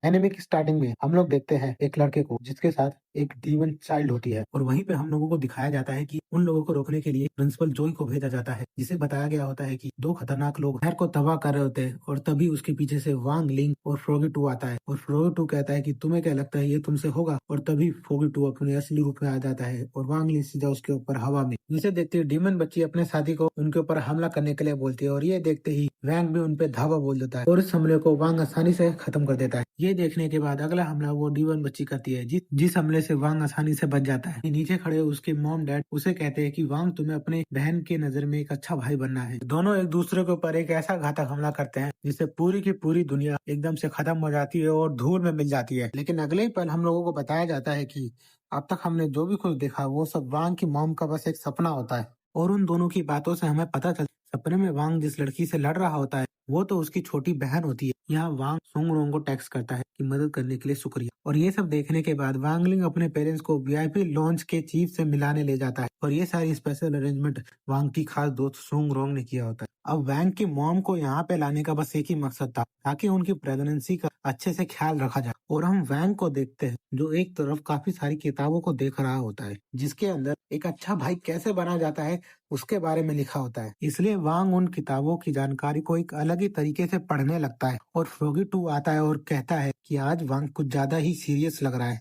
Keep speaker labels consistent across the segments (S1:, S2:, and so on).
S1: Anime की starting में हम लोग देखते हैं एक लड़के को जिसके साथ एक डीमन चाइल्ड होती है और वहीं पे हम लोगों को दिखाया जाता है कि उन लोगों को रोकने के लिए प्रिंसिपल जोई को भेजा जाता है, जिसे बताया गया होता है कि दो खतरनाक लोग शहर को तबाह कर रहे होते हैं और तभी उसके पीछे से वांग लिंग और फ्रोगी टू आता है और फ्रोगी टू कहता है कि तुम्हें क्या लगता है ये तुमसे होगा, और तभी फ्रोगी टू अपने असली रूप में आ जाता है और वांग लिंग सीधा उसके ऊपर हवा में, जिसे देखते ही डीमन बच्ची अपने साथी को उनके ऊपर हमला करने के लिए बोलती है और ये देखते ही वैंग भी उन पे धावा बोल देता है और इस हमले को वांग आसानी से खत्म कर देता है। ये देखने के बाद अगला हमला वो डीवन बच्ची करती है जिस हमले से वांग आसानी से बच जाता है। नीचे खड़े उसके मॉम डैड उसे कहते हैं कि वांग तुम्हें अपने बहन के नजर में एक अच्छा भाई बनना है। दोनों एक दूसरे के ऊपर एक ऐसा घातक हमला करते हैं जिससे पूरी की पूरी दुनिया एकदम से खत्म हो जाती है और धूल में मिल जाती है। लेकिन अगले ही पल हम लोगों को बताया जाता है कि अब तक हमने जो भी कुछ देखा वो सब वांग की मॉम का बस एक सपना होता है और उन दोनों की बातों से हमें पता चलता है सपने में वांग जिस लड़की से लड़ रहा होता है वो तो उसकी छोटी बहन होती है। यहाँ वांग सुंगरोंग को टेक्स्ट करता है कि मदद करने के लिए शुक्रिया, और ये सब देखने के बाद वांगलिंग अपने पेरेंट्स को वीआईपी लॉन्च के चीफ से मिलाने ले जाता है और ये सारी स्पेशल अरेंजमेंट वांग की खास दोस्त सुंगरोंग ने किया होता है। अब वांग की मॉम को यहाँ पे लाने का बस एक ही मकसद था ताकि उनकी प्रेगनेंसी का अच्छे से ख्याल रखा जाए, और हम वैंग को देखते हैं जो एक तरफ काफी सारी किताबों को देख रहा होता है जिसके अंदर एक अच्छा भाई कैसे बना जाता है उसके बारे में लिखा होता है। इसलिए वांग उन किताबों की जानकारी को एक अलग ही तरीके से पढ़ने लगता है और फ्रोगी टू आता है और कहता है कि आज वांग कुछ ज्यादा ही सीरियस लग रहा है,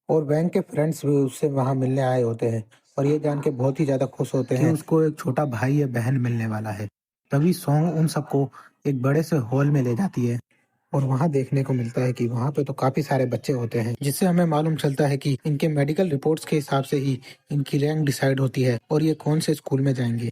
S1: और वैंग के फ्रेंड्स भी उससे वहां मिलने आए होते हैं और ये जान के बहुत ही ज्यादा खुश होते हैं कि उसको एक छोटा भाई या बहन मिलने वाला है। तभी सॉन्ग उन सबको एक बड़े से हॉल में ले जाती है और वहां देखने को मिलता है कि वहां पे तो काफी सारे बच्चे होते हैं, जिससे हमें मालूम चलता है कि इनके मेडिकल रिपोर्ट्स के हिसाब से ही इनकी रैंक डिसाइड होती है और ये कौन से स्कूल में जाएंगे।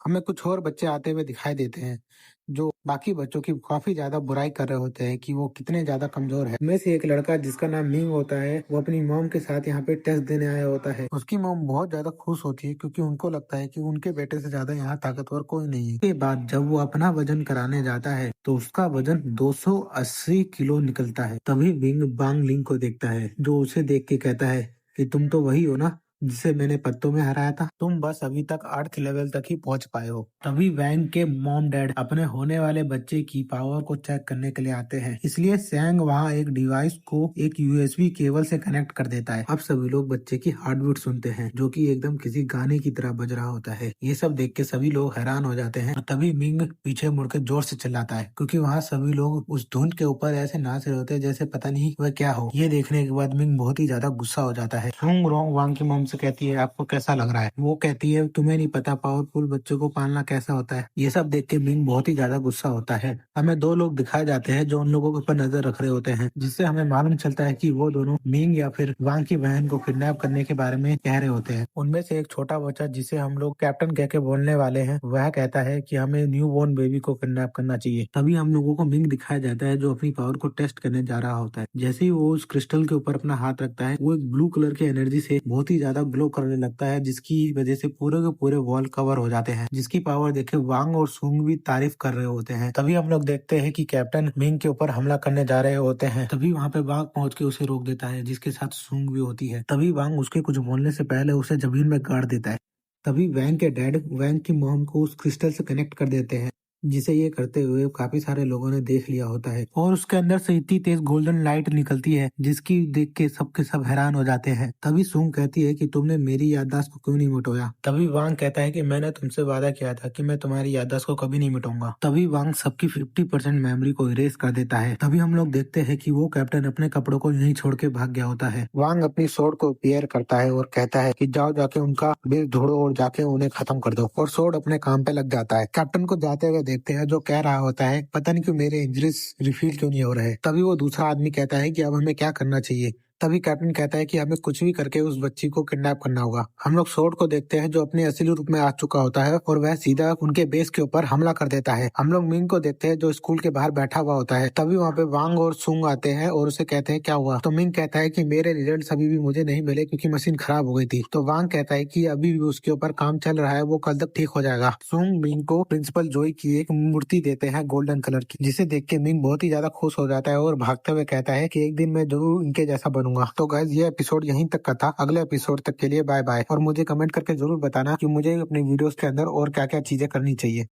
S1: हमें कुछ और बच्चे आते हुए दिखाई देते हैं जो बाकी बच्चों की काफी ज्यादा बुराई कर रहे होते हैं कि वो कितने ज्यादा कमजोर है। में से एक लड़का जिसका नाम मिंग होता है वो अपनी मॉम के साथ यहाँ पे टेस्ट देने आया होता है। उसकी मॉम बहुत ज्यादा खुश होती है क्योंकि उनको लगता है कि उनके बेटे से ज्यादा यहाँ ताकतवर कोई नहीं है। इसके बाद जब वो अपना वजन कराने जाता है तो उसका वजन 280 किलो निकलता है। तभी विंग बांग लिंग को देखता है जो उसे देख के कहता है कि तुम तो वही हो ना जिसे मैंने पत्तों में हराया था, तुम बस अभी तक 8th लेवल तक ही पहुंच पाए हो। तभी वैंग के मॉम डैड अपने होने वाले बच्चे की पावर को चेक करने के लिए आते हैं, इसलिए सैंग वहां एक डिवाइस को एक यूएसबी केबल से कनेक्ट कर देता है। अब सभी लोग बच्चे की हार्ट बीट सुनते हैं जो कि एकदम किसी गाने की तरह बज रहा होता है। ये सब देख के सभी लोग हैरान हो जाते हैं और तभी मिंग पीछे मुड़कर जोर से चिल्लाता है क्योंकि वहाँ सभी लोग उस धुन के ऊपर ऐसे नाच रहे होते हैं जैसे पता नहीं वह क्या हो। ये देखने के बाद मिंग बहुत ही ज्यादा गुस्सा हो जाता है। सुंग रोंग वांग की मॉम से कहती है आपको कैसा लग रहा है? वो कहती है तुम्हें नहीं पता पावरफुल बच्चों को पालना कैसा होता है। ये सब देख के मिंग बहुत ही ज्यादा गुस्सा होता है। हमें दो लोग दिखाए जाते हैं जो उन लोगों के ऊपर नजर रख रहे होते हैं, जिससे हमें मालूम चलता है कि वो दोनों मिंग या फिर वांग की बहन को किडनैप करने के बारे में कह रहे होते हैं। उनमें से एक छोटा बच्चा जिसे हम लोग कैप्टन कह के बोलने वाले हैं वह कहता है कि हमें न्यू बोर्न बेबी को किडनैप करना चाहिए। तभी हम लोगों को मिंग दिखाया जाता है जो अपनी पावर को टेस्ट करने जा रहा होता है। जैसे ही वो उस क्रिस्टल के ऊपर अपना हाथ रखता है वो एक ब्लू कलर की एनर्जी से बहुत ही ज्यादा ग्लो करने लगता है जिसकी वजह से पूरे के पूरे वॉल कवर हो जाते हैं, जिसकी पावर देखे वांग और सुंग भी तारीफ कर रहे होते हैं। तभी हम लोग देखते हैं कि कैप्टन मिंग के ऊपर हमला करने जा रहे होते हैं। तभी वहाँ पे वांग पहुंच के उसे रोक देता है जिसके साथ सुंग भी होती है। तभी वांग उसके कुछ बोलने से पहले उसे जमीन में गाड़ देता है। तभी वैंग के डैड वैंग की मॉम को उस क्रिस्टल से कनेक्ट कर देते हैं, जिसे ये करते हुए काफी सारे लोगों ने देख लिया होता है और उसके अंदर से इतनी तेज गोल्डन लाइट निकलती है जिसकी देख के सबके सब हैरान हो जाते हैं। तभी सूंग कहती है कि तुमने मेरी याददाश्त को क्यों नहीं मिटाया? तभी वांग कहता है कि मैंने तुमसे वादा किया था कि मैं तुम्हारी याददाश्त को कभी नहीं मिटाऊंगा। तभी वांग सबकी 50% मेमोरी को इरेज कर देता है। तभी हम लोग देखते हैं कि वो कैप्टन अपने कपड़ों को यहीं छोड़ के भाग गया होता है। वांग अपनी सोर्ड को पेयर करता है और कहता है कि जाओ जाके उनका बिल ढूंढो और जाके उन्हें खत्म कर दो, और सोर्ड अपने काम पे लग जाता है। कैप्टन को जाते हुए देखते हैं जो कह रहा होता है पता नहीं क्यों मेरे इंजरीज रिफिल क्यों नहीं हो रहे। तभी वो दूसरा आदमी कहता है कि अब हमें क्या करना चाहिए। तभी कैप्टन कहता है कि हमें कुछ भी करके उस बच्ची को किडनैप करना होगा। हम लोग सोर्ड को देखते हैं जो अपने असली रूप में आ चुका होता है और वह सीधा उनके बेस के ऊपर हमला कर देता है। हम लोग मिंग को देखते हैं जो स्कूल के बाहर बैठा हुआ होता है। तभी वहाँ पे वांग और सुंग आते हैं और उसे कहते हैं क्या हुआ। तो मिंग कहता है कि मेरे रिजल्ट अभी भी मुझे नहीं मिले क्योंकि मशीन खराब हो गई थी। तो वांग कहता है कि अभी भी उसके ऊपर काम चल रहा है, वो कल तक ठीक हो जाएगा। सुंग मिंग को प्रिंसिपल जोई की एक मूर्ति देते हैं गोल्डन कलर की, जिसे देख के मिंग बहुत ही ज्यादा खुश हो जाता है और भागते हुए कहता है कि एक दिन मैं जरूर इनके जैसा बनूंगा। तो गाइस ये एपिसोड यहीं तक का था। अगले एपिसोड तक के लिए बाय बाय, और मुझे कमेंट करके जरूर बताना कि मुझे अपने वीडियोस के अंदर और क्या क्या चीजें करनी चाहिए।